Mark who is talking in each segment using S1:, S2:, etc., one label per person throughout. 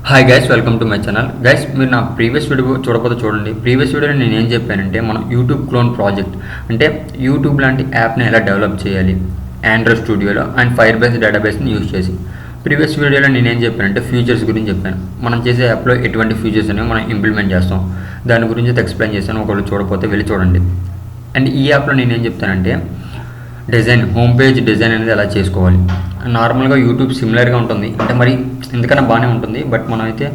S1: Hi guys, welcome to my channel. Guys, మీరు నా previous video చూడకపోతే చూడండి. ప్రీవియస్ వీడియోలో నేను ఏం చెప్పానంటే మనం యూట్యూబ్ క్లోన్ ప్రాజెక్ట్ అంటే యూట్యూబ్ లాంటి యాప్ని ఎలా డెవలప్ చేయాలి ఆండ్రాయిడ్ స్టూడియోలో అండ్ ఫైర్ బేస్ డేటాబేస్ని యూజ్ చేసి. ప్రీవియస్ వీడియోలో నేను ఏం చెప్పానంటే ఫ్యూచర్స్ గురించి చెప్పాను. మనం చేసే యాప్లో ఎటువంటి ఫ్యూచర్స్ అనేవి మనం ఇంప్లిమెంట్ చేస్తాం దాని గురించి ఎక్స్ప్లెయిన్ చేస్తాను. ఒకళ్ళు చూడకపోతే వెళ్ళి చూడండి. అండ్ ఈ యాప్లో నేను ఏం చెప్తానంటే డిజైన్, హోమ్ పేజ్ డిజైన్ అనేది ఎలా చేసుకోవాలి. నార్మల్గా యూట్యూబ్ సిమిలర్గా ఉంటుంది, అంటే మరి ఎందుకన్నా బాగానే ఉంటుంది, బట్ మనం అయితే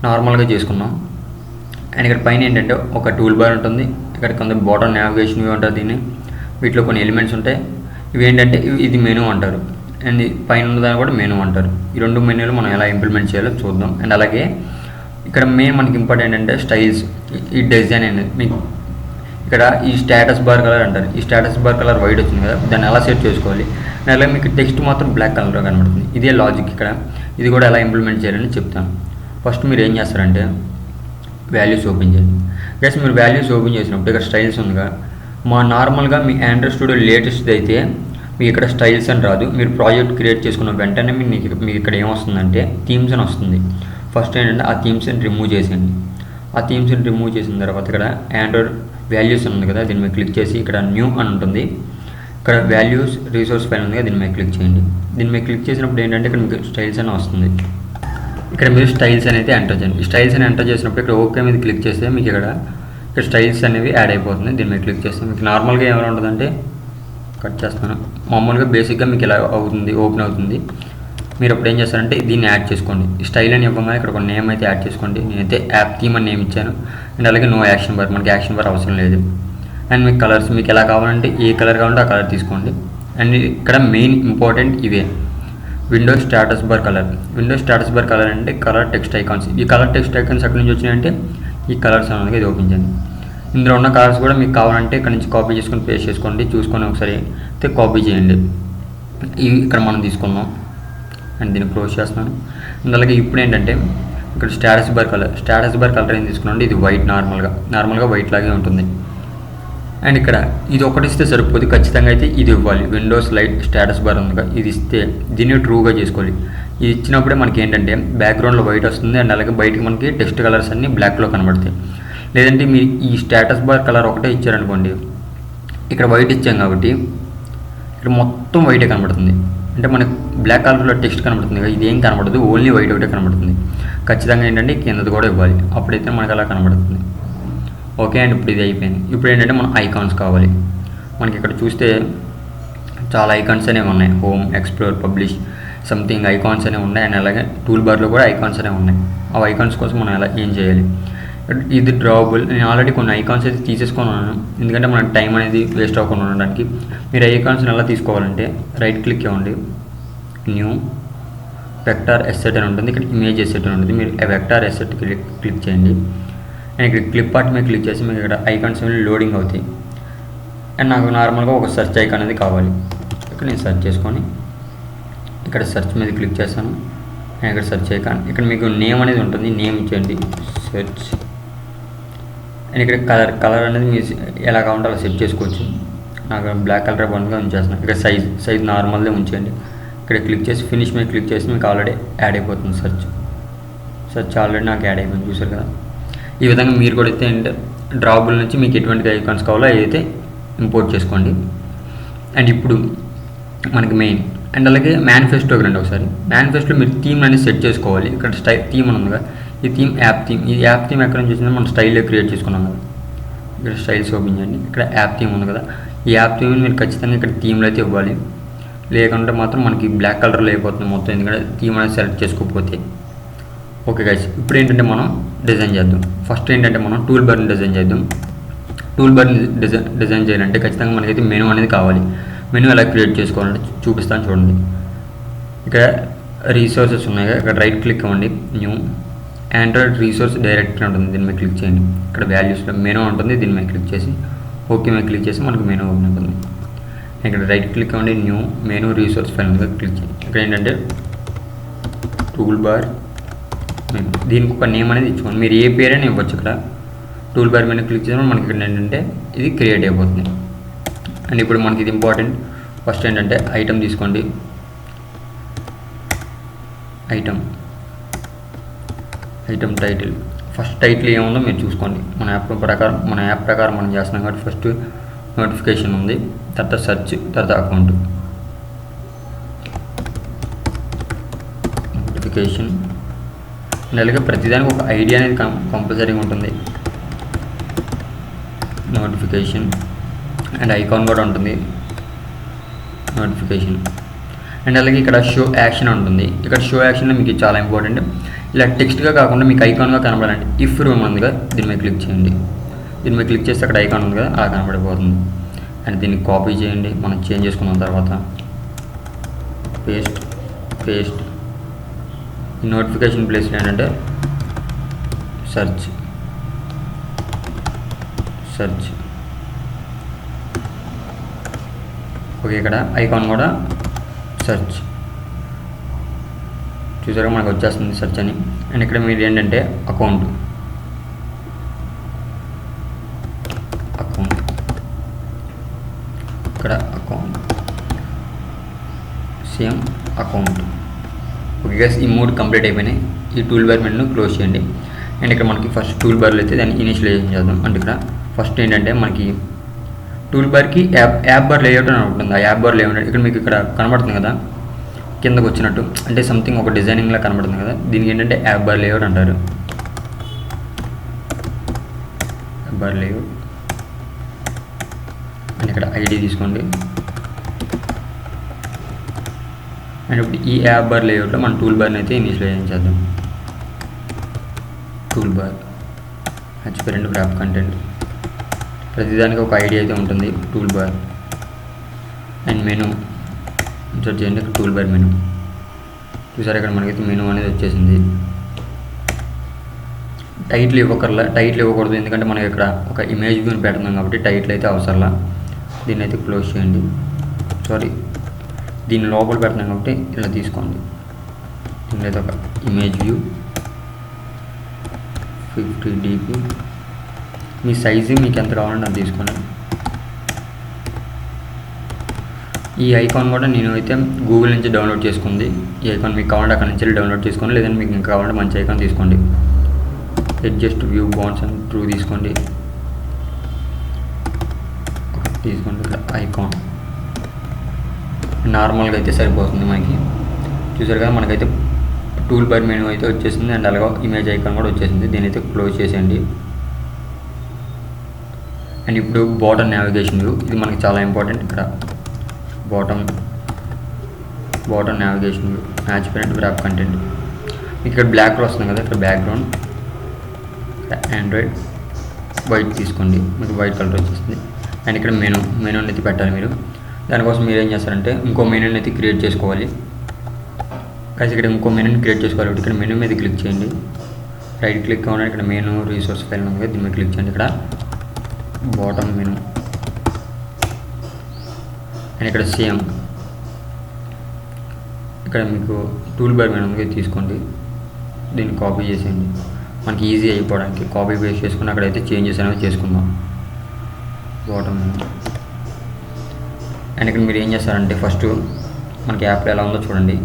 S1: నార్మల్గా చేసుకున్నాం. అండ్ ఇక్కడ పైన ఏంటంటే ఒక టూల్ బార్ ఉంటుంది, ఇక్కడ కొంత బాటమ్ నావిగేషన్ వ్యూ ఉంటుంది. దీన్ని వీటిలో కొన్ని ఎలిమెంట్స్ ఉంటాయి. ఇవి ఏంటంటే ఇది మెనూ అంటారు, అండ్ పైన ఉన్నదాన్ని కూడా మెనూ అంటారు. ఈ రెండు మెనూలు మనం ఎలా ఇంప్లిమెంట్ చేయాలో చూద్దాం. అండ్ అలాగే ఇక్కడ మెయిన్ మనకి ఇంపార్టెంట్ అంటే స్టైల్స్. ఈ డిజైన్ అనేది మీకు ఇక్కడ ఈ స్టేటస్ బార్ కలర్ అంటారు. ఈ స్టేటస్ బార్ కలర్ వైట్ వచ్చింది కదా, దాన్ని ఎలా సెట్ చేసుకోవాలి. అండ్ అలాగే మీకు టెక్స్ట్ మాత్రం బ్లాక్ కలర్లో కనబడుతుంది. ఇదే లాజిక్ ఇక్కడ. ఇది కూడా ఎలా ఇంప్లిమెంట్ చేయాలని చెప్తాను. ఫస్ట్ మీరు ఏం చేస్తారంటే వాల్యూస్ ఓపెన్ చేయండి. గైస్, మీరు వాల్యూస్ ఓపెన్ చేసినప్పుడు ఇక్కడ స్టైల్స్ ఉందిగా, నార్మల్గా మీ ఆండ్రాయిడ్ స్టూడియో లేటెస్ట్ అయితే మీకు ఇక్కడ స్టైల్స్ అని రాదు. మీరు ప్రాజెక్ట్ క్రియేట్ చేసుకున్న వెంటనే మీకు ఇక్కడ ఏమొస్తుందంటే థీమ్స్ అని వస్తుంది. ఫస్ట్ ఏంటంటే ఆ థీమ్స్ని రిమూవ్ చేసేయండి. ఆ థీమ్స్ని రిమూవ్ చేసిన తర్వాత ఇక్కడ ఆండ్రాయిడ్ వాల్యూస్ ఉంది కదా, దీని మీద క్లిక్ చేసి ఇక్కడ న్యూ అని ఉంటుంది. ఇక్కడ వాల్యూస్ రిసోర్స్ ఫైల్ ఉంది కదా, దీని మీద క్లిక్ చేయండి. దీని మీద క్లిక్ చేసినప్పుడు ఏంటంటే ఇక్కడ మీకు స్టైల్స్ అని వస్తుంది. ఇక్కడ మీరు స్టైల్స్ అనేది ఎంటర్ చేయండి. ఈ స్టైల్స్ అని ఎంటర్ చేసినప్పుడు ఇక్కడ ఓకే మీద క్లిక్ చేస్తే మీకు ఇక్కడ స్టైల్స్ అనేవి యాడ్ అయిపోతుంది. దీని మీద క్లిక్ చేస్తే మీకు నార్మల్గా ఏమైనా ఉంటుందంటే కట్ చేస్తాను. మామూలుగా బేసిక్గా మీకు ఇలా అవుతుంది, ఓపెన్ అవుతుంది. మీరు అప్పుడు ఏం చేస్తారంటే దీన్ని యాడ్ చేసుకోండి. ఈ స్టైల్ అని ఇవ్వగానే ఇక్కడ ఒక నేమ్ అయితే యాడ్ చేసుకోండి. నేనైతే యాప్ థీమ్ అని నేమ్ ఇచ్చాను. అండ్ అలాగే నో యాక్షన్ బార్, మనకి యాక్షన్ బార్ అవసరం లేదు. అండ్ మీకు కలర్స్ మీకు ఎలా కావాలంటే ఏ కలర్ కావాలంటే ఆ కలర్ తీసుకోండి. అండ్ ఇక్కడ మెయిన్ ఇంపార్టెంట్ ఇవే Windows status bar colour. Windows status bar colour అంటే కలర్ టెక్స్ట్ ఐకాన్స్. ఈ కలర్ టెక్స్ట్ ఐకాన్స్ ఎక్కడి నుంచి వచ్చినాయంటే ఈ కలర్స్ అనేది ఇది ఓపెన్ చేయండి. ఇందులో ఉన్న కలర్స్ కూడా మీకు కావాలంటే ఇక్కడ నుంచి కాపీ చేసుకొని పేస్ట్ చేసుకోండి. చూసుకొని ఒకసారి అయితే కాపీ చేయండి. ఇవి ఇక్కడ మనం తీసుకున్నాం. అండ్ దీన్ని క్లోజ్ చేస్తాను. అండ్ అలాగే ఇప్పుడు ఏంటంటే ఇక్కడ స్టేటస్ బార్ కలర్ ఏం తీసుకున్నాండి, ఇది వైట్. నార్మల్గా వైట్ లాగే ఉంటుంది. అండ్ ఇక్కడ ఇది ఒకటి ఇస్తే సరిపోదు, ఖచ్చితంగా అయితే ఇది ఇవ్వాలి. విండోస్ లైట్ స్టేటస్ బార్ ఉందిగా, ఇది ఇస్తే దీన్ని ట్రూగా చేసుకోవాలి. ఇది ఇచ్చినప్పుడే మనకి ఏంటంటే బ్యాక్గ్రౌండ్లో వైట్ వస్తుంది. అండ్ అలాగే బయటకి మనకి టెక్స్ట్ కలర్స్ అన్నీ బ్లాక్లో కనబడతాయి. లేదంటే మీరు ఈ స్టేటస్ బార్ కలర్ ఒకటే ఇచ్చారనుకోండి, ఇక్కడ వైట్ ఇచ్చాం కాబట్టి ఇక్కడ మొత్తం వైటే కనబడుతుంది. అంటే మనకి బ్లాక్ కలర్లో టెక్స్ట్ కనబడుతుంది కదా, ఇదేం కనబడదు, ఓన్లీ వైట్ ఒకటే కనబడుతుంది. ఖచ్చితంగా ఏంటంటే కిందది కూడా ఇవ్వాలి, అప్పుడైతే మనకి అలా కనబడుతుంది. ఓకే, అండ్ ఇప్పుడు ఇది అయిపోయింది. ఇప్పుడు ఏంటంటే మన ఐకాన్స్ కావాలి. మనకి ఇక్కడ చూస్తే చాలా ఐకాన్స్ అనేవి ఉన్నాయి. Home, explore, publish, something icons అనేవి ఉన్నాయి. అండ్ అలాగే టూల్ బార్లో కూడా ఐకాన్స్ అనేవి ఉన్నాయి. ఆ ఐకాన్స్ కోసం మనం ఎలా ఏం చేయాలి. ఇది డ్రావబుల్. నేను ఆల్రెడీ కొన్ని ఐకాన్స్ అయితే తీసేసుకున్నాను, ఎందుకంటే మనకు టైం అనేది వేస్ట్ అవ్వకుండా ఉండడానికి. మీరు ఐకాన్స్ని ఎలా తీసుకోవాలంటే రైట్ క్లిక్ ఇవ్వండి, న్యూ వెక్టార్ ఎసెట్ అని ఉంటుంది. ఇక్కడ ఇమేజ్ ఎసెట్ అని ఉంటుంది. మీరు వెక్టార్ ఎసెట్ క్లిక్ చేయండి. అండ్ ఇక్కడ క్లిప్ ఆర్ట్ మీద క్లిక్ చేసి మీకు ఇక్కడ ఐకాన్స్ లోడింగ్ అవుతాయి. అండ్ నాకు నార్మల్గా ఒక సెర్చ్ ఐకాన్ అనేది కావాలి. ఇక్కడ నేను సెర్చ్ చేసుకొని ఇక్కడ సెర్చ్ మీద క్లిక్ చేస్తాను. అండ్ ఇక్కడ సెర్చ్ ఐకాన్, ఇక్కడ మీకు నేమ్ అనేది ఉంటుంది, నేమ్ ఇచ్చేయండి సెర్చ్. అండ్ ఇక్కడ కలర్ అనేది మీరు ఎలా కావాలంటే అలా సెట్ చేసుకోవచ్చు. నాకు బ్లాక్ కలర్ బండ్గా ఉంచేస్తున్నాను. ఇక్కడ సైజ్ నార్మల్దే ఉంచండి. ఇక్కడ క్లిక్ చేసి ఫినిష్ మీద క్లిక్ చేసి మీకు ఆల్రెడీ యాడ్ అయిపోతుంది. సెర్చ్ ఆల్రెడీ నాకు యాడ్ అయిపోయింది, చూసారు కదా. ఈ విధంగా మీరు కూడా అయితే డ్రాబుల్ నుంచి మీకు ఎటువంటి ఐకాన్స్ కావాలో అయితే ఇంపోర్ట్ చేసుకోండి. అండ్ ఇప్పుడు మనకి మెయిన్ అండ్ అలాగే మేనిఫెస్టోకి రండి ఒకసారి. మేనిఫెస్టో మీరు థీమ్ అనేది సెట్ చేసుకోవాలి. ఇక్కడ థీమ్ అని ఉంది కదా, ఈ థీమ్ యాప్ థీమ్. ఈ యాప్ థీమ్ ఎక్కడ నుంచి వచ్చిందో మనం స్టైల్లో క్రియేట్ చేసుకున్నాం కదా. ఇక్కడ స్టైల్స్ ఓపెన్ చేయండి. ఇక్కడ యాప్ థీమ్ ఉంది కదా, ఈ యాప్ థీమ్ని మీరు ఖచ్చితంగా ఇక్కడ థీమ్లో అయితే ఇవ్వాలి. లేకుంటే మాత్రం మనకి బ్లాక్ కలర్లో అయిపోతుంది మొత్తం, ఎందుకంటే థీమ్ అనేది సెలెక్ట్ చేసుకోకపోతే. ఓకే గైస్, ఇప్పుడు ఏంటంటే మనం డిజైన్ చేద్దాం. ఫస్ట్ ఏంటంటే మనం టూల్ బార్ని డిజైన్ చేద్దాం. టూల్ బార్ని డిజైన్ చేయాలంటే ఖచ్చితంగా మనకైతే మెనూ అనేది కావాలి. మెనూ ఎలా క్రియేట్ చేసుకోవాలంటే చూపిస్తాను చూడండి. ఇక్కడ రీసోర్సెస్ ఉన్నాయి, ఇక్కడ రైట్ క్లిక్ ఇవ్వండి, న్యూ ఆండ్రాయిడ్ రీసోర్స్ డైరెక్టరీ ఉంటుంది. దీని మీద క్లిక్ చేయండి. ఇక్కడ వాల్యూస్లో మెనూ ఉంటుంది, దీని మీద క్లిక్ చేసి ఓకే మీద క్లిక్ చేసి మనకు మెనూ ఓపెన్ ఉంటుంది. ఇక్కడ రైట్ క్లిక్ ఇవ్వండి, న్యూ మెనూ రీసోర్స్ ఫైల్ మీద క్లిక్ చేయండి. ఇక్కడ ఏంటంటే టూల్ బార్ మెనూ, దీనికి ఒక నేమ్ అనేది ఇచ్చుకోండి. మీరు ఏ పేరైనా ఇవ్వచ్చు. ఇక్కడ టూల్ బార్ మీద క్లిక్ చేసినప్పుడు మనకి ఇక్కడ ఏంటంటే ఇది క్రియేట్ అయిపోతుంది. అండ్ ఇప్పుడు మనకి ఇది ఇంపార్టెంట్. ఫస్ట్ ఏంటంటే ఐటమ్ తీసుకోండి, item item title, first title ఏముందో మీరు చూసుకోండి. మన యాప్ ప్రకారం మనం చేస్తున్నాం కాబట్టి ఫస్ట్ నోటిఫికేషన్ ఉంది, తర్వాత సెర్చ్, తర్వాత అకౌంట్. నోటిఫికేషన్ అండ్ అలాగే ప్రతిదానికి ఒక ఐడియా అనేది కంపల్సరీగా ఉంటుంది. నోటిఫికేషన్ అండ్ ఐకాన్ కూడా ఉంటుంది. నోటిఫికేషన్ అండ్ అలాగే ఇక్కడ షో యాక్షన్ ఉంటుంది. ఇక్కడ షో యాక్షన్లో మీకు చాలా ఇంపార్టెంట్, ఇలా టెక్స్ట్గా కాకుండా మీకు ఐకాన్గా కనబడాలంటే ఇఫ్ రూమ్ ఉంది కదా, దీని మీద క్లిక్ చేయండి. దీని మీద క్లిక్ చేస్తే అక్కడ ఐకాన్ ఉంది కదా, అలా కనబడిపోతుంది. అండ్ దీన్ని కాపీ చేయండి. మనం చేంజ్ చేసుకున్న తర్వాత పేస్ట్ ఈ నోటిఫికేషన్ ప్లేస్లో ఏంటంటే సెర్చ్. ఓకే, ఇక్కడ ఐకాన్ కూడా సెర్చ్. చూసారా మనకు వచ్చేస్తుంది సెర్చ్ అని. అండ్ ఇక్కడ మీరు ఏంటంటే అకౌంట్ ఇక్కడ account same account. Okay guys, ఈ 3 కంప్లీట్ అయిపోయినాయి. ఈ టూల్ బార్ మెనూను క్లోజ్ చేయండి. అండ్ ఇక్కడ మనకి ఫస్ట్ టూల్ బార్లో అయితే దాన్ని ఇనిషియలైజేషన్ చేద్దాం. అంటే ఇక్కడ ఫస్ట్ ఏంటంటే మనకి టూల్ బార్కి యాప్ బార్ లేఅవుట్ అని ఉంటుంది. ఆ యాప్ బార్ లేఅవుట్ ఇక్కడ మీకు ఇక్కడ కనబడుతుంది కదా, కిందకు వచ్చినట్టు, అంటే సంథింగ్ ఒక డిజైనింగ్లా కనబడుతుంది కదా, దీనికి ఏంటంటే యాప్ బార్ లేఅవుట్ అంటారు. యాప్ బార్ లేఅవుట్ అండ్ ఇక్కడ ఐడి తీసుకోండి. అండ్ ఇప్పుడు ఈ యాప్ బార్ లేఅవుట్లో మన టూల్ బార్ని అయితే ఇనిషియలైజ్ చేద్దాం. టూల్ బార్ హ్యాచ్పరెంట్ వ్రాప్ కంటెంట్, ప్రతిదానికి ఒక ఐడియా అయితే ఉంటుంది. Tool bar and menu insert చేయండి. ఇక్కడ టూల్ బార్ మెనూ చూసారు, ఇక్కడ మనకైతే మెనూ అనేది వచ్చేసింది. టైటిల్ ఇవ్వకూడదు, ఎందుకంటే మనం ఇక్కడ ఒక ఇమేజ్ వ్యూని పెడుతున్నాం కాబట్టి టైటిల్ అయితే అవసరంలా. దీన్ని అయితే క్లోజ్ చేయండి. దీన్ని లోపల పెడుతున్నాం కాబట్టి ఇలా తీసుకోండి. దీనిలో అయితే ఒక ఇమేజ్ వ్యూ 50 dp, మీ సైజు మీకు ఎంత కావాలంటే అది తీసుకోండి. ఈ ఐకాన్ కూడా నేను అయితే గూగుల్ నుంచి డౌన్లోడ్ చేసుకుంది. ఈ ఐకాన్ మీకు కావాలంటే అక్కడ నుంచి డౌన్లోడ్ చేసుకోండి, లేదంటే మీకు ఇంకా కావాలంటే మంచి ఐకాన్ తీసుకోండి. Adjust view bonds and true తీసుకోండి. ఇక్కడ ఐకాన్ నార్మల్గా అయితే సరిపోతుంది మనకి. చూసారు కదా, మనకైతే టూల్ బార్ మెనూ అయితే వచ్చేసింది అండ్ అలాగే ఇమేజ్ ఐకాన్ కూడా వచ్చేసింది. దీని అయితే క్లోజ్ చేసేయండి. అండ్ ఇప్పుడు బాటమ్ నావిగేషన్ వ్యూ, ఇది మనకి చాలా ఇంపార్టెంట్. ఇక్కడ bottom navigation view match parent wrap content, ఇక్కడ బ్లాక్లో వస్తుంది కదా, ఇక్కడ బ్యాక్గ్రౌండ్ ఆండ్రాయిడ్ వైట్ తీసుకోండి, మీకు వైట్ కలర్ వచ్చేస్తుంది. అండ్ ఇక్కడ మెనూని అయితే పెట్టాలి మీరు. దానికోసం మీరు ఏం చేస్తారంటే ఇంకో మెనూని అయితే క్రియేట్ చేసుకోవాలి. కానీ ఇక్కడ ఇంకో మెనూని క్రియేట్ చేసుకోవాలి. ఇక్కడ మెనూ మీద క్లిక్ చేయండి. రైట్ క్లిక్ అవ్వడానికి ఇక్కడ మెనూ రిసోర్స్ ఫైల్ ఉంది కదా, దీని మీద క్లిక్ చేయండి. ఇక్కడ బాటమ్ మెనూ అండ్ ఇక్కడ సేమ్ ఇక్కడ మీకు టూల్ బార్ మెనూ ఉంది తీసుకోండి. దీన్ని కాపీ చేసేయండి, మనకి ఈజీ అయిపోవడానికి. కాపీ పేస్ట్ చేసుకుని అక్కడైతే చేంజెస్ అనేవి చేసుకుందాం. బాటమ్ మెనూ అండ్ ఇక్కడ మీరు ఏం చేస్తారంటే ఫస్ట్ మనకి యాప్లో ఎలా ఉందో చూడండి.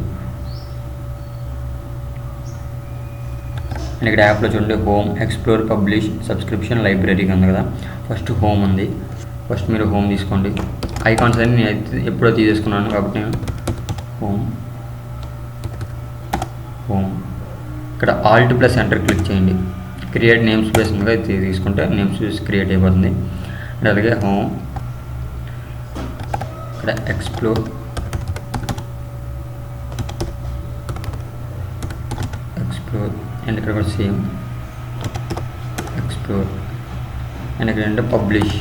S1: అండ్ ఇక్కడ యాప్లో చూడండి home, explore, publish, subscription, library ఉంది కదా. ఫస్ట్ హోమ్ ఉంది, ఫస్ట్ మీరు హోమ్ తీసుకోండి. ఐకాన్స్ అన్ని నేను ఎప్పుడో తీసేసుకున్నాను కాబట్టి నేను హోమ్ ఇక్కడ Alt+Enter క్లిక్ చేయండి. క్రియేట్ నేమ్ స్పేస్ ఉంది కదా, తీసుకుంటే నేమ్ స్పేస్ క్రియేట్ అయిపోతుంది. అండ్ అలాగే హోమ్ ఇక్కడ ఎక్స్ప్లోర్ అండ్ ఇక్కడ కూడా సేమ్ ఎక్స్ప్లోర్ అండ్ ఇక్కడ అంటే పబ్లిష్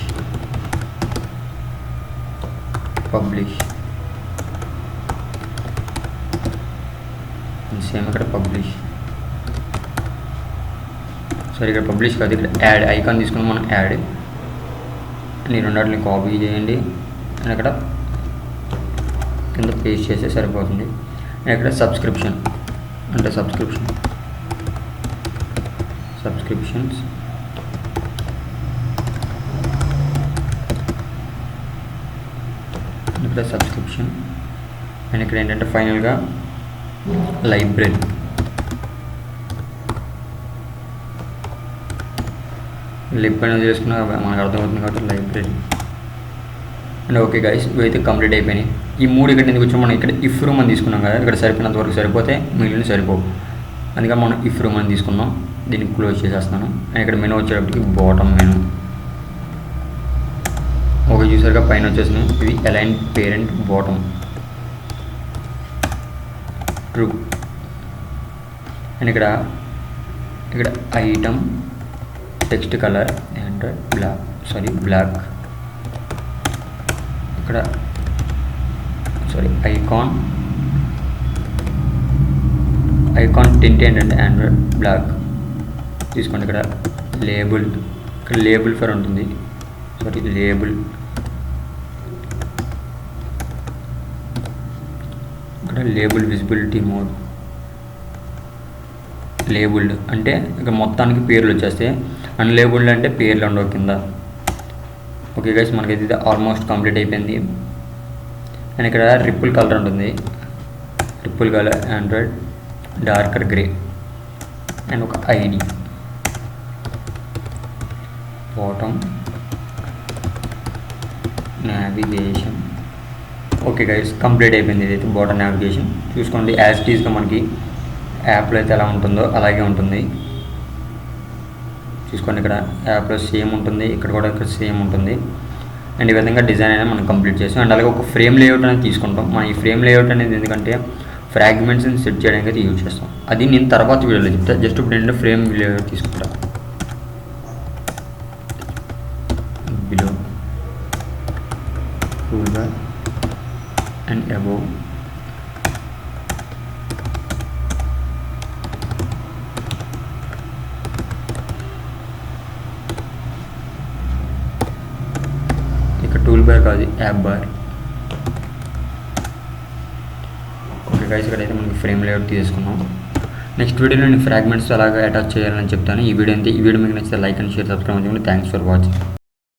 S1: సేమ్ ఇక్కడ పబ్లిష్. సరే ఇక్కడ పబ్లిష్ కాదు, ఇక్కడ యాడ్ ఐకాన్ తీసుకుని మనం యాడ్ ఈ రెండాటిని కాపీ చేయండి అండ్ అక్కడ కింద పేస్ట్ చేస్తే సరిపోతుంది. అండ్ ఇక్కడ సబ్స్క్రిప్షన్ అంటే సబ్స్క్రిప్షన్స్ ఇక్కడ సబ్స్క్రిప్షన్ అండ్ ఇక్కడ ఏంటంటే ఫైనల్గా లైబ్రరీ లిప్ పైన చేసుకున్నా మనకు అర్థమవుతుంది కాబట్టి లైబ్రరీ. అండ్ ఓకే గైస్, ఇవైతే కంప్లీట్ అయిపోయినాయి. ఈ 3 ఇక్కడ ఎందుకు వచ్చాం, మనం ఇక్కడ ఇఫ్ రూమ్ అని తీసుకున్నాం కదా, ఇక్కడ సరిపోయినంత వరకు సరిపోతే మిగిలిన సరిపోవు, అందుకని మనం ఇఫ్ రూమ్ అని తీసుకున్నాం. దీన్ని క్లోజ్ చేసేస్తాను. అండ్ ఇక్కడ మెనూ వచ్చేటప్పటికి బాటమ్ మెనూ. ఓకే, చూసారుగా పైన వచ్చేసినాయి. ఇది align parent bottom true. And ఇక్కడ item text colour and black. ఇక్కడ ఐకాన్ టింట్ ఏంటంటే ఆండ్రాయిడ్ బ్లాక్ తీసుకోండి. ఇక్కడ లేబుల్ ఫర్ ఉంటుంది. ఇక్కడ లేబుల్ విజిబిలిటీ మోడ్. లేబుల్డ్ అంటే ఇక మొత్తానికి పేర్లు వచ్చేస్తాయి, అన్లేబుల్డ్ అంటే పేర్లు ఉండవు కింద. ఓకే గైస్, మనకైతే ఇది ఆల్మోస్ట్ కంప్లీట్ అయిపోయింది. అండ్ ఇక్కడ రిపుల్ కలర్ ఉంటుంది, ripple colour android darker grey. And ఒక ID bottom navigation. Okay guys, complete అయిపోయింది. ఇదైతే బాటమ్ నావిగేషన్ చూసుకోండి. యాజ్ ఇట్ ఈస్గా మనకి యాప్లో అయితే ఎలా ఉంటుందో అలాగే ఉంటుంది. చూసుకోండి, ఇక్కడ యాప్లో సేమ్ ఉంటుంది, ఇక్కడ కూడా సేమ్ ఉంటుంది. అండ్ ఈ విధంగా డిజైన్ అనేది మనం కంప్లీట్ చేసాం. అండ్ అలాగే ఒక ఫ్రేమ్ లేఅవుట్ అనేది తీసుకుంటాం. మనం ఈ ఫ్రేమ్ లేఅవుట్ అనేది ఎందుకంటే ఫ్రాగ్మెంట్స్ని సెట్ చేయడానికి అయితే యూజ్ చేస్తాం. అది నేను తర్వాత వీడియోలో చెప్తాను. జస్ట్ ఇప్పుడు ఏంటంటే ఫ్రేమ్ లేఅవుట్ తీసుకుంటా. Below toolbar and above. Tool bar కాదు, యాప్ బార్. ఓకే గైస్, ఇక్కడైతే మనకి ఫ్రేమ్ లేఅవుట్ తీసుకున్నాం. నెక్స్ట్ వీడియోలో నేను ఫ్రాగ్మెంట్స్ అలాగా అటాచ్ చేయాలని చెప్తాను. ఈ వీడియో మీకు నచ్చితే లైక్ అండ్ షేర్, సబ్స్క్రైబ్ చేసుకోండి. Thanks for watching.